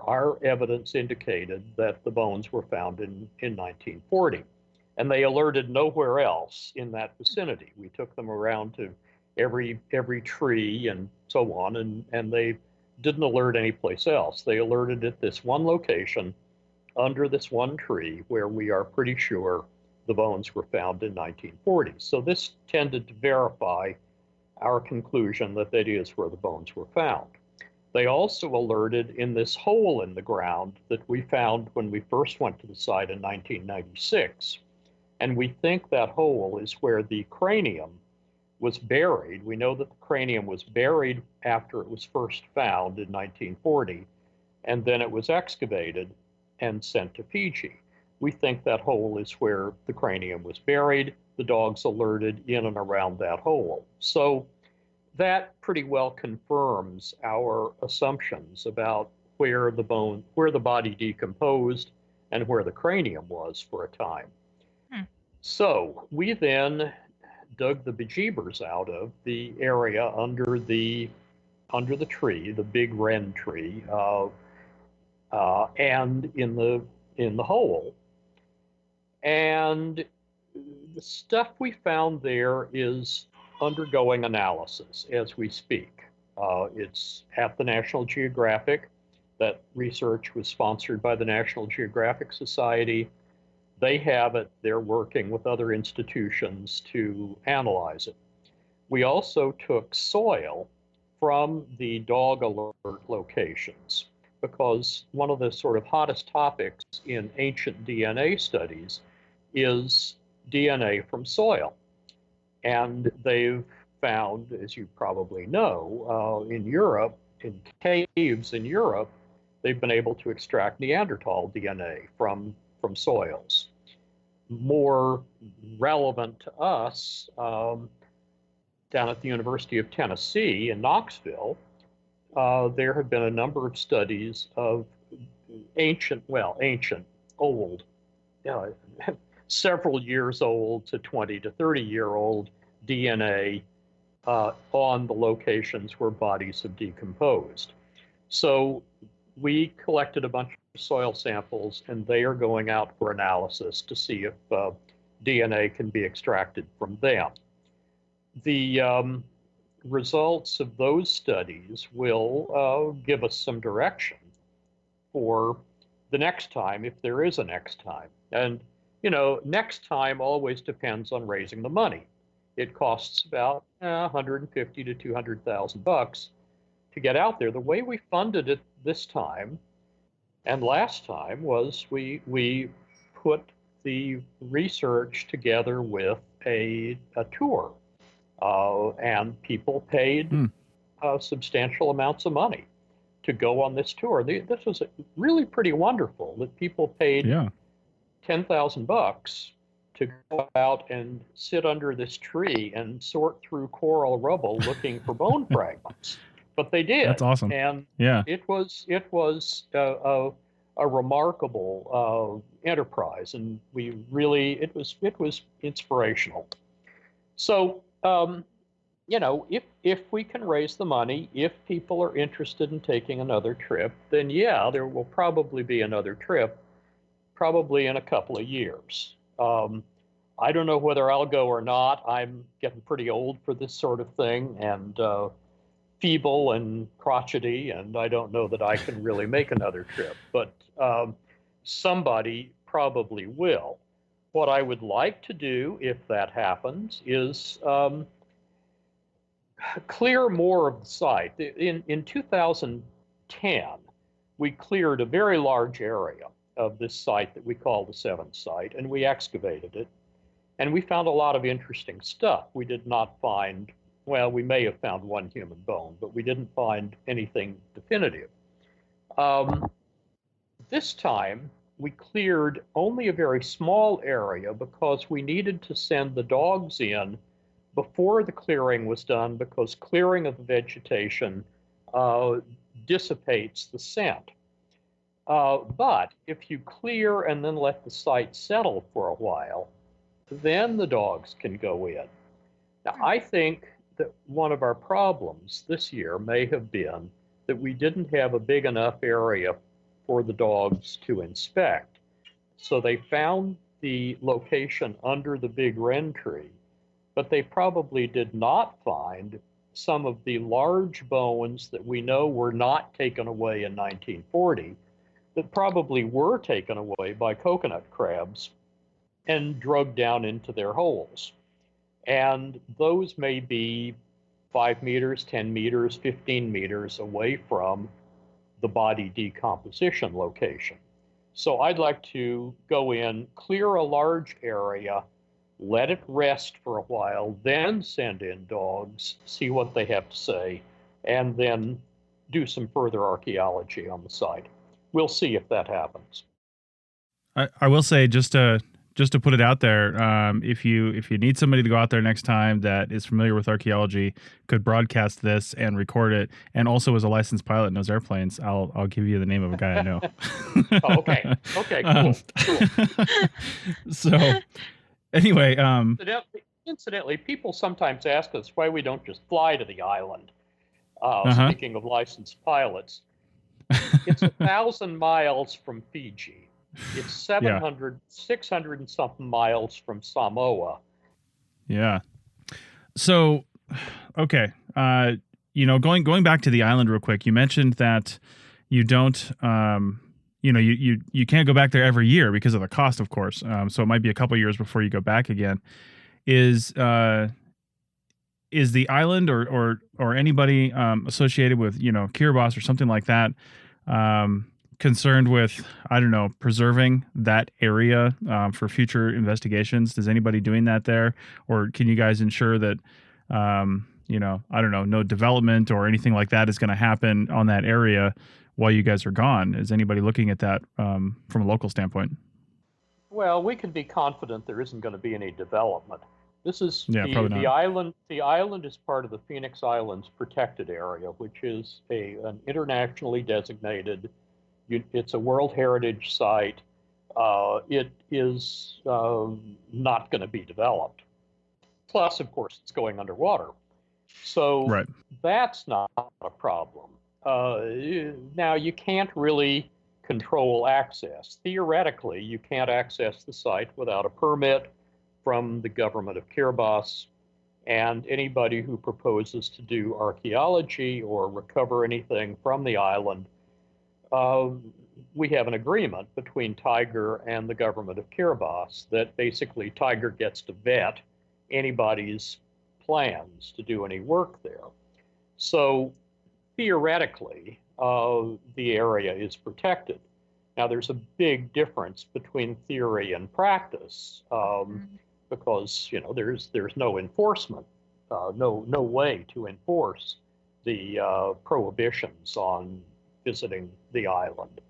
our evidence indicated that the bones were found in 1940. And they alerted nowhere else in that vicinity. We took them around to every tree and so on, and they didn't alert anyplace else. They alerted at this one location under this one tree where we are pretty sure the bones were found in 1940. So this tended to verify our conclusion that is where the bones were found. They also alerted in this hole in the ground that we found when we first went to the site in 1996. And we think that hole is where the cranium was buried. We know that the cranium was buried after it was first found in 1940, and then it was excavated and sent to Fiji. We think that hole is where the cranium was buried. The dogs alerted in and around that hole. So that pretty well confirms our assumptions about where the body decomposed and where the cranium was for a time. So we then dug the bejeebers out of the area under the tree, the big wren tree, and in the hole. And the stuff we found there is undergoing analysis as we speak. It's at the National Geographic. That research was sponsored by the National Geographic Society. They have it. They're working with other institutions to analyze it. We also took soil from the dog alert locations because one of the sort of hottest topics in ancient DNA studies is DNA from soil. And they've found, as you probably know, in Europe, in caves in Europe, they've been able to extract Neanderthal DNA from soils. More relevant to us, down at the University of Tennessee in Knoxville, there have been a number of studies of old, several years old to 20 to 30-year-old DNA on the locations where bodies have decomposed. So we collected a bunch of soil samples, and they are going out for analysis to see if DNA can be extracted from them. The results of those studies will give us some direction for the next time, if there is a next time. And, next time always depends on raising the money. It costs about $150,000 to $200,000 to get out there. The way we funded it this time and last time was we put the research together with a tour, and people paid substantial amounts of money to go on this tour. This was really pretty wonderful that people paid Yeah. $10,000 to go out and sit under this tree and sort through coral rubble looking for bone fragments. But they did. That's awesome. And Yeah. it was a remarkable enterprise, and it was inspirational. So if we can raise the money, if people are interested in taking another trip, then yeah, there will probably be another trip, probably in a couple of years. I don't know whether I'll go or not. I'm getting pretty old for this sort of thing, and feeble and crotchety, and I don't know that I can really make another trip, but somebody probably will. What I would like to do, if that happens, is clear more of the site. In 2010, we cleared a very large area of this site that we call the Seventh Site, and we excavated it, and we found a lot of interesting stuff. We did not find, well, we may have found one human bone, but we didn't find anything definitive. This time, we cleared only a very small area because we needed to send the dogs in before the clearing was done, because clearing of the vegetation dissipates the scent. But if you clear and then let the site settle for a while, then the dogs can go in. Now, I think that one of our problems this year may have been that we didn't have a big enough area for the dogs to inspect. So they found the location under the big wren tree, but they probably did not find some of the large bones that we know were not taken away in 1940, that probably were taken away by coconut crabs and drugged down into their holes. And those may be 5 meters, 10 meters, 15 meters away from the body decomposition location. So I'd like to go in, clear a large area, let it rest for a while, then send in dogs, see what they have to say, and then do some further archaeology on the site. We'll see if that happens. I will say, just to put it out there, if you need somebody to go out there next time that is familiar with archaeology, could broadcast this and record it, and also is a licensed pilot and knows airplanes, I'll give you the name of a guy I know. Oh, okay, cool. So anyway, incidentally, people sometimes ask us why we don't just fly to the island. Speaking of licensed pilots, it's 1,000 miles from Fiji. It's 600 and something miles from Samoa. Yeah. So, okay. Going back to the island real quick, you mentioned that you don't, you can't go back there every year because of the cost, of course. So it might be a couple years before you go back again. Is the island or anybody associated with, Kiribati or something like that, concerned with, I don't know, preserving that area for future investigations? Is anybody doing that there? Or can you guys ensure that, I don't know, no development or anything like that is going to happen on that area while you guys are gone? Is anybody looking at that from a local standpoint? Well, we can be confident there isn't going to be any development. This is the island. The island is part of the Phoenix Islands Protected Area, which is an internationally designated. It's a World Heritage Site. It is not going to be developed. Plus, of course, it's going underwater. So That's not a problem. Now, you can't really control access. Theoretically, you can't access the site without a permit from the government of Kiribati, and anybody who proposes to do archaeology or recover anything from the island, we have an agreement between TIGHAR and the government of Kiribati that basically TIGHAR gets to vet anybody's plans to do any work there. So theoretically, the area is protected. Now, there's a big difference between theory and practice because there's no enforcement, no way to enforce the prohibitions on visiting the island.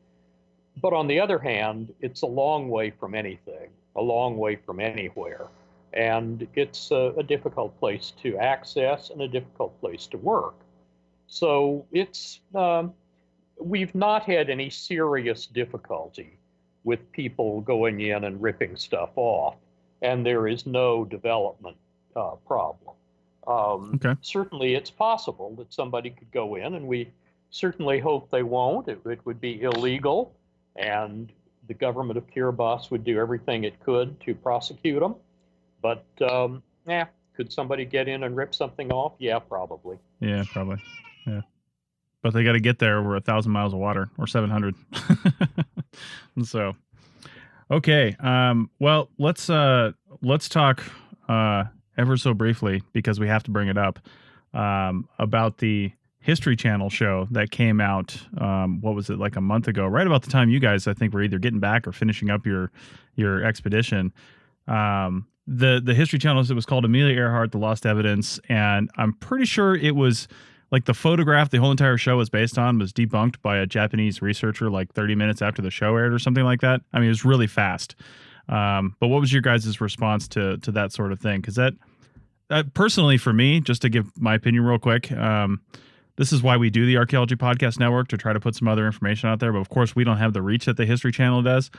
But on the other hand, it's a long way from anything, a long way from anywhere. And it's a difficult place to access and a difficult place to work. So we've not had any serious difficulty with people going in and ripping stuff off, and there is no development problem. Okay. Certainly it's possible that somebody could go in, and we certainly hope they won't. It would be illegal, and the government of Kiribati would do everything it could to prosecute them. But could somebody get in and rip something off? Yeah, probably. Yeah, probably. Yeah. But they got to get there over 1,000 miles of water, or 700. So, okay. Well, let's talk ever so briefly, because we have to bring it up, about the History Channel show that came out. What was it, like a month ago? Right about the time you guys, I think, were either getting back or finishing up your expedition. The History Channel, it was called Amelia Earhart, The Lost Evidence, and I'm pretty sure it was like the photograph the whole entire show was based on was debunked by a Japanese researcher like 30 minutes after the show aired or something like that. I mean, it was really fast. But what was your guys' response to that sort of thing? Because that personally, for me, just to give my opinion real quick, this is why we do the Archaeology Podcast Network, to try to put some other information out there. But of course, we don't have the reach that the History Channel does.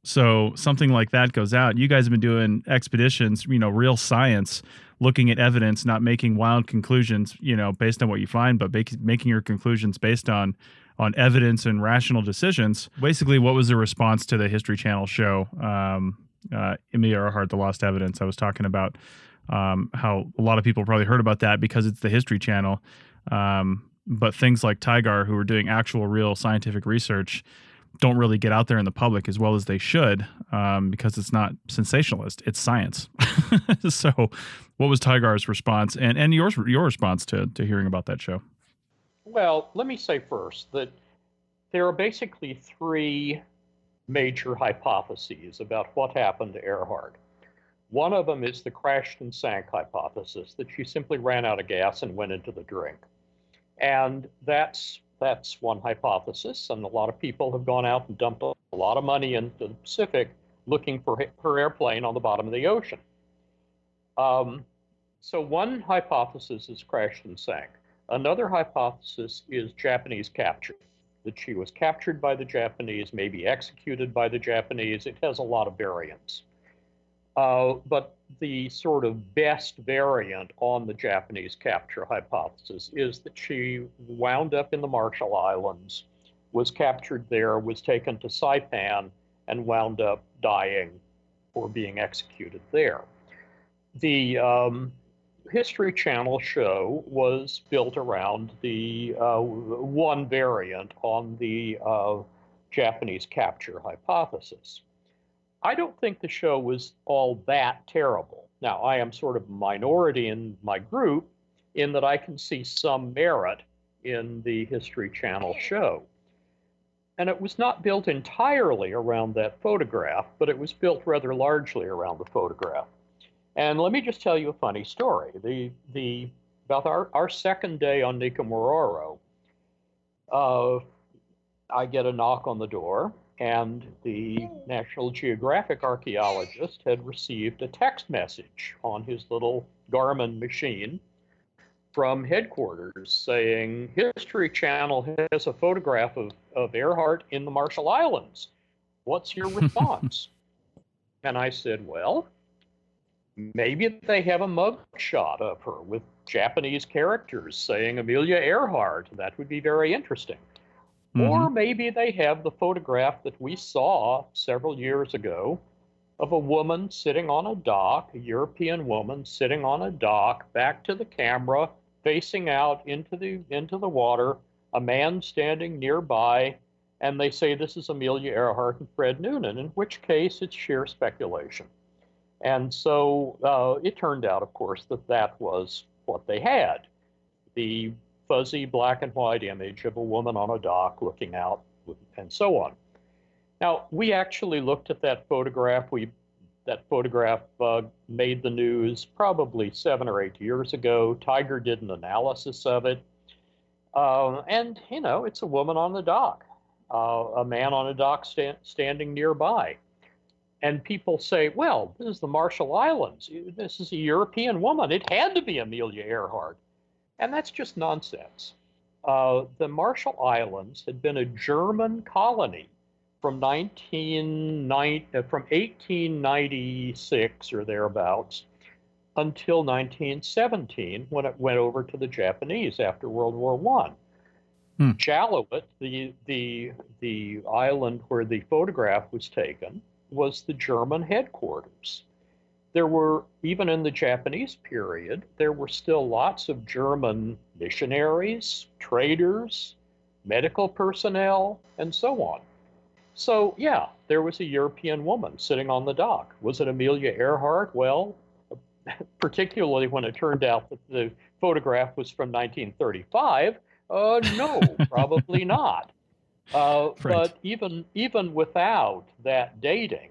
So something like that goes out. You guys have been doing expeditions, real science, looking at evidence, not making wild conclusions, based on what you find, but making your conclusions based on evidence and rational decisions. Basically, what was the response to the History Channel show, Amelia Earhart, The Lost Evidence? I was talking about how a lot of people probably heard about that because it's the History Channel. But things like TIGHAR, who are doing actual real scientific research, don't really get out there in the public as well as they should, because it's not sensationalist, it's science. So what was TIGHAR's response and your response to hearing about that show? Well, let me say first that there are basically three major hypotheses about what happened to Earhart. One of them is the crashed and sank hypothesis, that she simply ran out of gas and went into the drink. And that's one hypothesis, and a lot of people have gone out and dumped a lot of money into the Pacific looking for her airplane on the bottom of the ocean. So one hypothesis is crashed and sank. Another hypothesis is Japanese capture, that she was captured by the Japanese, maybe executed by the Japanese. It has a lot of variants. But the sort of best variant on the Japanese capture hypothesis is that she wound up in the Marshall Islands, was captured there, was taken to Saipan, and wound up dying or being executed there. The History Channel show was built around the one variant on the Japanese capture hypothesis. I don't think the show was all that terrible. Now, I am sort of a minority in my group in that I can see some merit in the History Channel show. And it was not built entirely around that photograph, but it was built rather largely around the photograph. And let me just tell you a funny story. About our second day on Nickamororo, I get a knock on the door, and the National Geographic archaeologist had received a text message on his little Garmin machine from headquarters saying, History Channel has a photograph of Earhart in the Marshall Islands. What's your response? And I said, well, maybe they have a mug shot of her with Japanese characters saying Amelia Earhart. That would be very interesting. Mm-hmm. Or maybe they have the photograph that we saw several years ago of a woman sitting on a dock, a European woman sitting on a dock, back to the camera, facing out into the water, a man standing nearby, and they say this is Amelia Earhart and Fred Noonan, in which case it's sheer speculation. And so it turned out, of course, that was what they had. The fuzzy black and white image of a woman on a dock looking out, and so on. Now, we actually looked at that photograph. That photograph made the news probably 7 or 8 years ago. TIGHAR did an analysis of it. And, it's a woman on the dock, a man on a dock standing nearby. And people say, well, this is the Marshall Islands. This is a European woman. It had to be Amelia Earhart. And that's just nonsense. The Marshall Islands had been a German colony from 1896 or thereabouts until 1917, when it went over to the Japanese after World War I. Jalowit, the island where the photograph was taken, was the German headquarters. There were, even in the Japanese period, there were still lots of German missionaries, traders, medical personnel, and so on. So, yeah, there was a European woman sitting on the dock. Was it Amelia Earhart? Well, particularly when it turned out that the photograph was from 1935, no, probably not. Right. But even without that dating,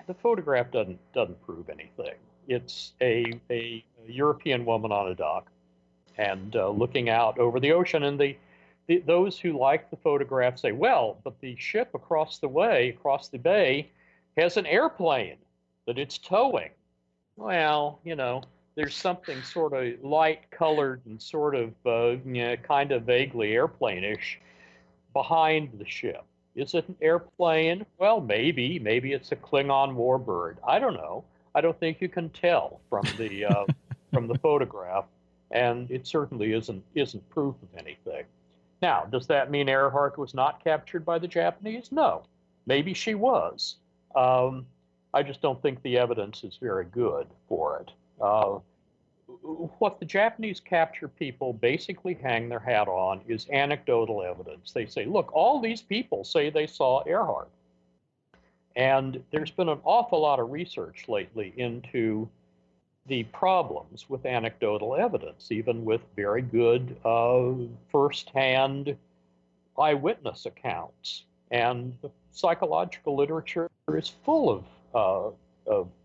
the photograph doesn't prove anything. It's a European woman on a dock and looking out over the ocean. And those who like the photograph say, well, but the ship across the bay, has an airplane that it's towing. Well, there's something sort of light-colored and sort of kind of vaguely airplane-ish behind the ship. Is it an airplane? Well, maybe it's a Klingon warbird. I don't know. I don't think you can tell from the from the photograph, and it certainly isn't proof of anything. Now, does that mean Earhart was not captured by the Japanese? No. Maybe she was. I just don't think the evidence is very good for it. What the Japanese capture people basically hang their hat on is anecdotal evidence. They say, look, all these people say they saw Earhart. And there's been an awful lot of research lately into the problems with anecdotal evidence, even with very good firsthand eyewitness accounts. And the psychological literature is full of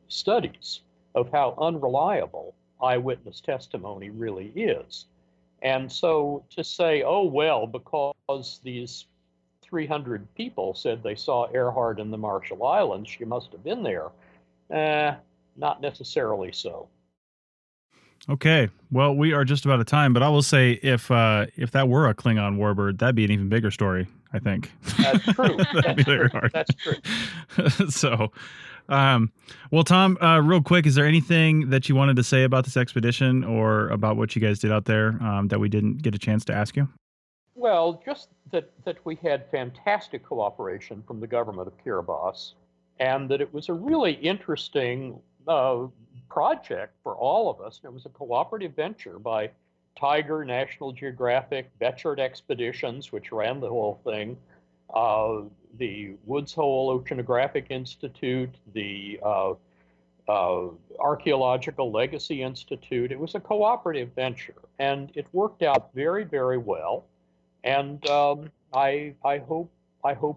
studies of how unreliable eyewitness testimony really is. And so to say, oh, well, because these 300 people said they saw Earhart in the Marshall Islands, she must have been there. Not necessarily so. Okay. Well, we are just about out of time, but I will say if that were a Klingon warbird, that'd be an even bigger story, I think. That's true. That's true. So, well, Tom, real quick, is there anything that you wanted to say about this expedition or about what you guys did out there that we didn't get a chance to ask you? Well, just that we had fantastic cooperation from the government of Kiribati, and that it was a really interesting project for all of us. And it was a cooperative venture by TIGHAR, National Geographic, Betchert Expeditions, which ran the whole thing, the Woods Hole Oceanographic Institute, the Archaeological Legacy Institute. It was a cooperative venture, and it worked out very, very well. And I hope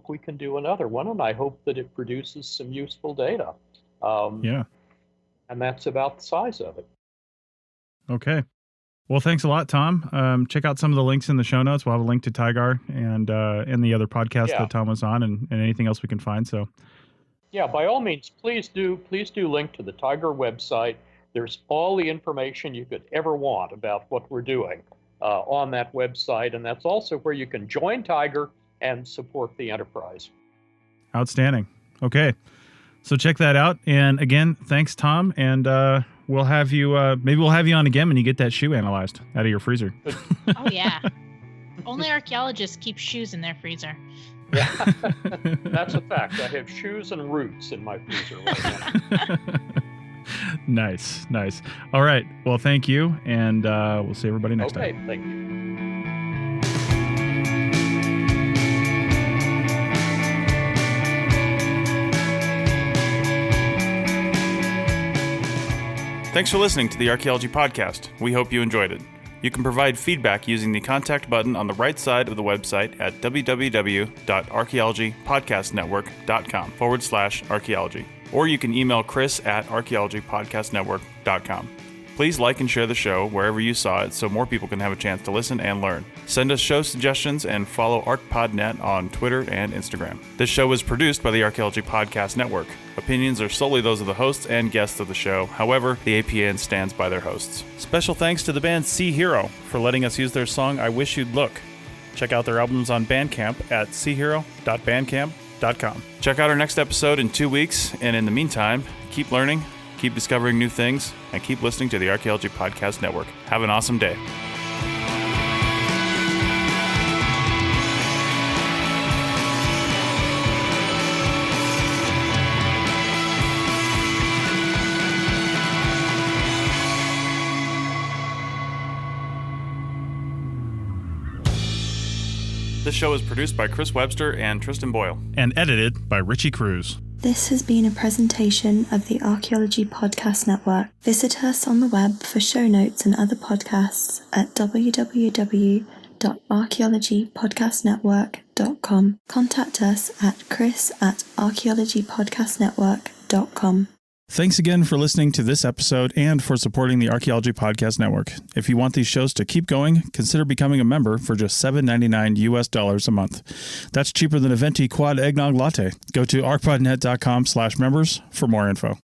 we can do another one, and I hope that it produces some useful data. Yeah. And that's about the size of it. Okay. Well, thanks a lot, Tom. Check out some of the links in the show notes. We'll have a link to TIGHAR and the other podcast that Tom was on, and anything else we can find. So, yeah, by all means, please do link to the TIGHAR website. There's all the information you could ever want about what we're doing on that website, and that's also where you can join TIGHAR and support the enterprise. Outstanding. Okay. So check that out. And again, thanks, Tom. And we'll have you, maybe we'll have you on again when you get that shoe analyzed out of your freezer. Oh, yeah. Only archaeologists keep shoes in their freezer. Yeah, that's a fact. I have shoes and roots in my freezer right now. Nice. All right. Well, thank you. And we'll see everybody next time. Okay, thank you. Thanks for listening to the Archaeology Podcast. We hope you enjoyed it. You can provide feedback using the contact button on the right side of the website at www.archaeologypodcastnetwork.com/archaeology. Or you can email Chris at archaeologypodcastnetwork.com. Please like and share the show wherever you saw it so more people can have a chance to listen and learn. Send us show suggestions and follow ArcPodNet on Twitter and Instagram. This show is produced by the Archaeology Podcast Network. Opinions are solely those of the hosts and guests of the show. However, the APN stands by their hosts. Special thanks to the band Sea Hero for letting us use their song I Wish You'd Look. Check out their albums on Bandcamp at seahero.bandcamp.com. Check out our next episode in 2 weeks, and in the meantime, keep learning, keep discovering new things, and keep listening to the Archaeology Podcast Network. Have an awesome day. This show is produced by Chris Webster and Tristan Boyle. And edited by Richie Cruz. This has been a presentation of the Archaeology Podcast Network. Visit us on the web for show notes and other podcasts at www.archaeologypodcastnetwork.com. Contact us at chris@archaeologypodcastnetwork.com. Thanks again for listening to this episode and for supporting the Archaeology Podcast Network. If you want these shows to keep going, consider becoming a member for just $7.99 a month. That's cheaper than a venti quad eggnog latte. Go to arcpodnet.com/members for more info.